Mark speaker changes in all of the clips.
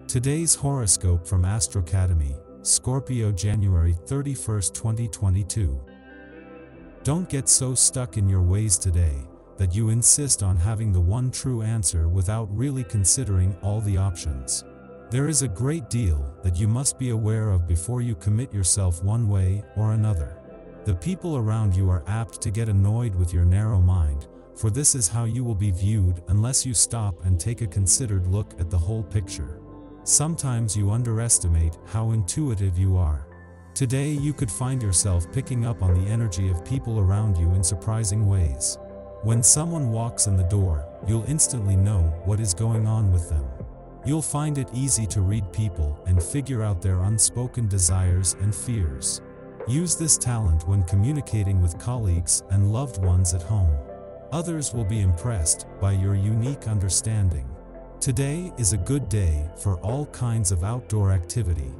Speaker 1: Today's horoscope from Astrocademy, Scorpio January 31st, 2022. Don't get so stuck in your ways today that you insist on having the one true answer without really considering all the options. There is a great deal that you must be aware of before you commit yourself one way or another. The people around you are apt to get annoyed with your narrow mind, for this is how you will be viewed unless you stop and take a considered look at the whole picture. Sometimes you underestimate how intuitive you are. Today you could find yourself picking up on the energy of people around you in surprising ways. When someone walks in the door, you'll instantly know what is going on with them. You'll find it easy to read people and figure out their unspoken desires and fears. Use this talent when communicating with colleagues and loved ones at home. Others will be impressed by your unique understanding. Today is a good day for all kinds of outdoor activity.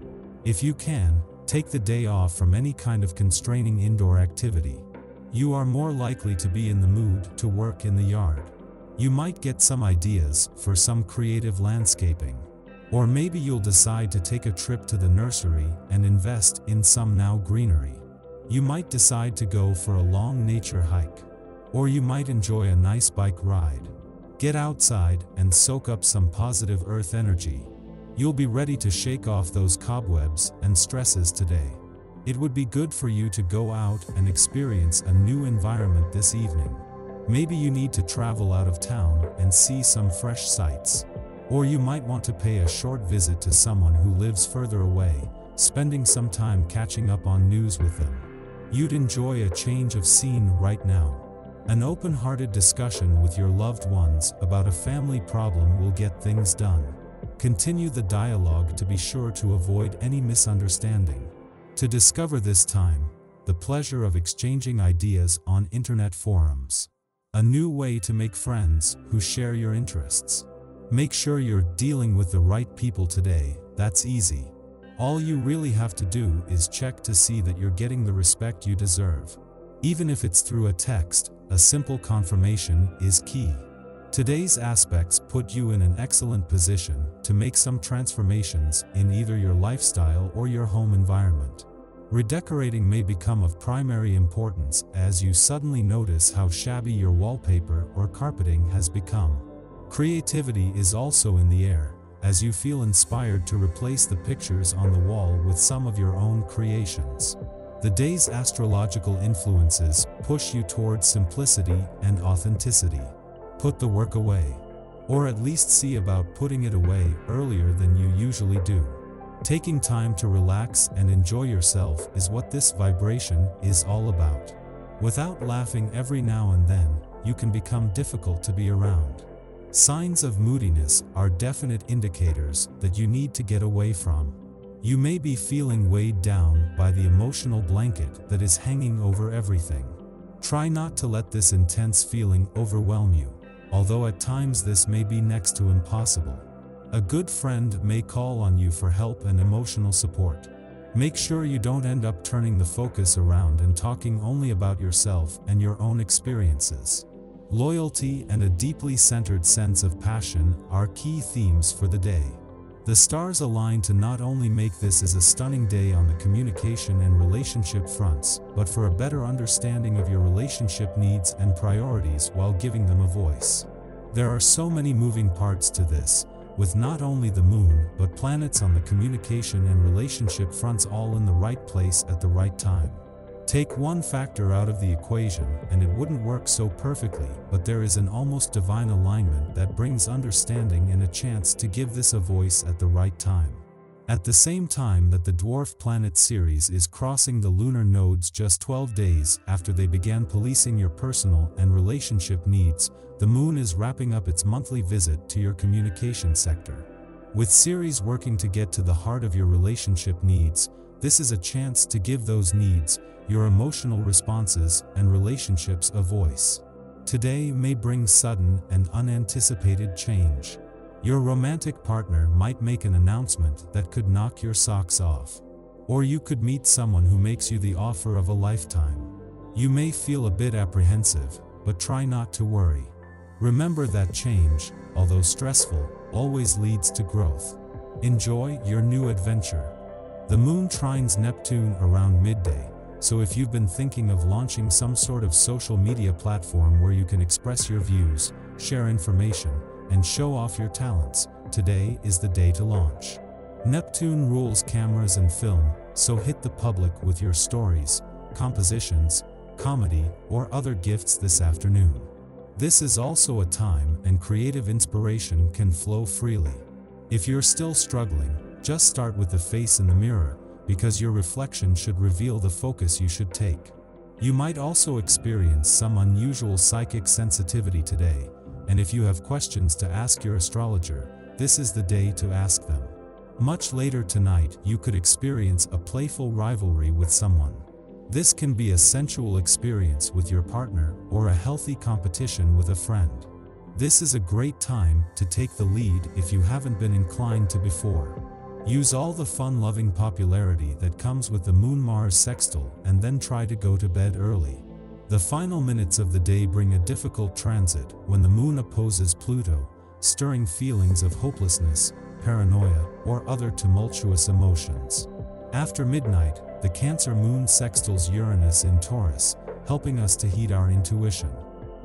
Speaker 1: If you can, take the day off from any kind of constraining indoor activity. You are more likely to be in the mood to work in the yard. You might get some ideas for some creative landscaping. Or maybe you'll decide to take a trip to the nursery and invest in some now greenery. You might decide to go for a long nature hike. Or you might enjoy a nice bike ride. Get outside and soak up some positive earth energy. You'll be ready to shake off those cobwebs and stresses today. It would be good for you to go out and experience a new environment this evening. Maybe you need to travel out of town and see some fresh sights. Or you might want to pay a short visit to someone who lives further away, spending some time catching up on news with them. You'd enjoy a change of scene right now. An open-hearted discussion with your loved ones about a family problem will get things done. Continue the dialogue to be sure to avoid any misunderstanding. To discover this time, the pleasure of exchanging ideas on internet forums. A new way to make friends who share your interests. Make sure you're dealing with the right people today. That's easy. All you really have to do is check to see that you're getting the respect you deserve. Even if it's through a text, a simple confirmation is key. Today's aspects put you in an excellent position to make some transformations in either your lifestyle or your home environment. Redecorating may become of primary importance as you suddenly notice how shabby your wallpaper or carpeting has become. Creativity is also in the air, as you feel inspired to replace the pictures on the wall with some of your own creations. The day's astrological influences push you towards simplicity and authenticity. Put the work away. Or at least see about putting it away earlier than you usually do. Taking time to relax and enjoy yourself is what this vibration is all about. Without laughing every now and then, you can become difficult to be around. Signs of moodiness are definite indicators that you need to get away from. You may be feeling weighed down by the emotional blanket that is hanging over everything. Try not to let this intense feeling overwhelm you, although at times this may be next to impossible. A good friend may call on you for help and emotional support. Make sure you don't end up turning the focus around and talking only about yourself and your own experiences. Loyalty and a deeply centered sense of passion are key themes for the day. The stars align to not only make this as a stunning day on the communication and relationship fronts, but for a better understanding of your relationship needs and priorities while giving them a voice. There are so many moving parts to this, with not only the moon but planets on the communication and relationship fronts all in the right place at the right time. Take one factor out of the equation and it wouldn't work so perfectly, but there is an almost divine alignment that brings understanding and a chance to give this a voice at the right time. At the same time that the dwarf planet Ceres is crossing the lunar nodes just 12 days after they began policing your personal and relationship needs, the moon is wrapping up its monthly visit to your communication sector. With Ceres working to get to the heart of your relationship needs, this is a chance to give those needs, your emotional responses and relationships a voice. Today may bring sudden and unanticipated change. Your romantic partner might make an announcement that could knock your socks off. Or you could meet someone who makes you the offer of a lifetime. You may feel a bit apprehensive, but try not to worry. Remember that change, although stressful, always leads to growth. Enjoy your new adventure. The moon trines Neptune around midday, so if you've been thinking of launching some sort of social media platform where you can express your views, share information, and show off your talents, today is the day to launch. Neptune rules cameras and film, so hit the public with your stories, compositions, comedy, or other gifts this afternoon. This is also a time and creative inspiration can flow freely. If you're still struggling, just start with the face in the mirror, because your reflection should reveal the focus you should take. You might also experience some unusual psychic sensitivity today, and if you have questions to ask your astrologer, this is the day to ask them. Much later tonight, you could experience a playful rivalry with someone. This can be a sensual experience with your partner or a healthy competition with a friend. This is a great time to take the lead if you haven't been inclined to before. Use all the fun-loving popularity that comes with the Moon-Mars sextile and then try to go to bed early. The final minutes of the day bring a difficult transit when the moon opposes Pluto, stirring feelings of hopelessness, paranoia, or other tumultuous emotions. After midnight, the Cancer moon sextiles Uranus in Taurus, helping us to heed our intuition.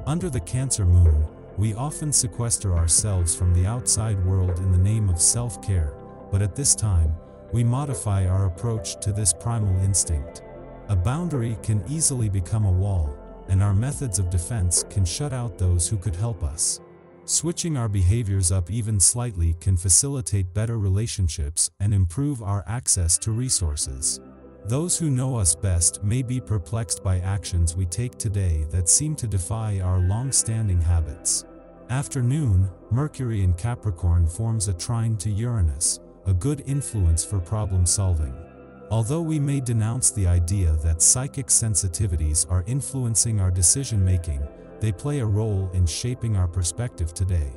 Speaker 1: Under the Cancer moon, we often sequester ourselves from the outside world in the name of self-care, but at this time, we modify our approach to this primal instinct. A boundary can easily become a wall, and our methods of defense can shut out those who could help us. Switching our behaviors up even slightly can facilitate better relationships and improve our access to resources. Those who know us best may be perplexed by actions we take today that seem to defy our long-standing habits. After noon, Mercury in Capricorn forms a trine to Uranus, a good influence for problem solving. Although we may denounce the idea that psychic sensitivities are influencing our decision-making, they play a role in shaping our perspective today.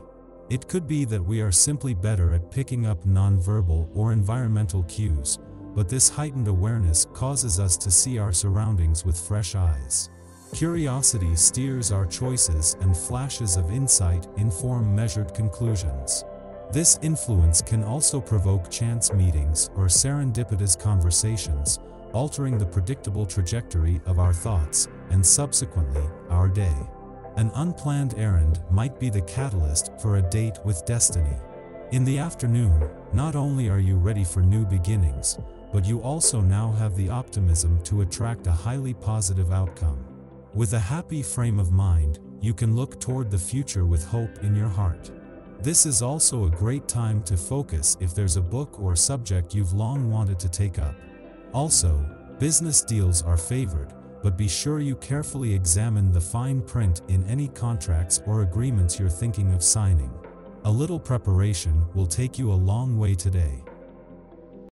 Speaker 1: It could be that we are simply better at picking up nonverbal or environmental cues, but this heightened awareness causes us to see our surroundings with fresh eyes. Curiosity steers our choices and flashes of insight inform measured conclusions. This influence can also provoke chance meetings or serendipitous conversations, altering the predictable trajectory of our thoughts and subsequently our day. An unplanned errand might be the catalyst for a date with destiny. In the afternoon, not only are you ready for new beginnings, but you also now have the optimism to attract a highly positive outcome. With a happy frame of mind, you can look toward the future with hope in your heart. This is also a great time to focus if there's a book or subject you've long wanted to take up. Also, business deals are favored, but be sure you carefully examine the fine print in any contracts or agreements you're thinking of signing. A little preparation will take you a long way today.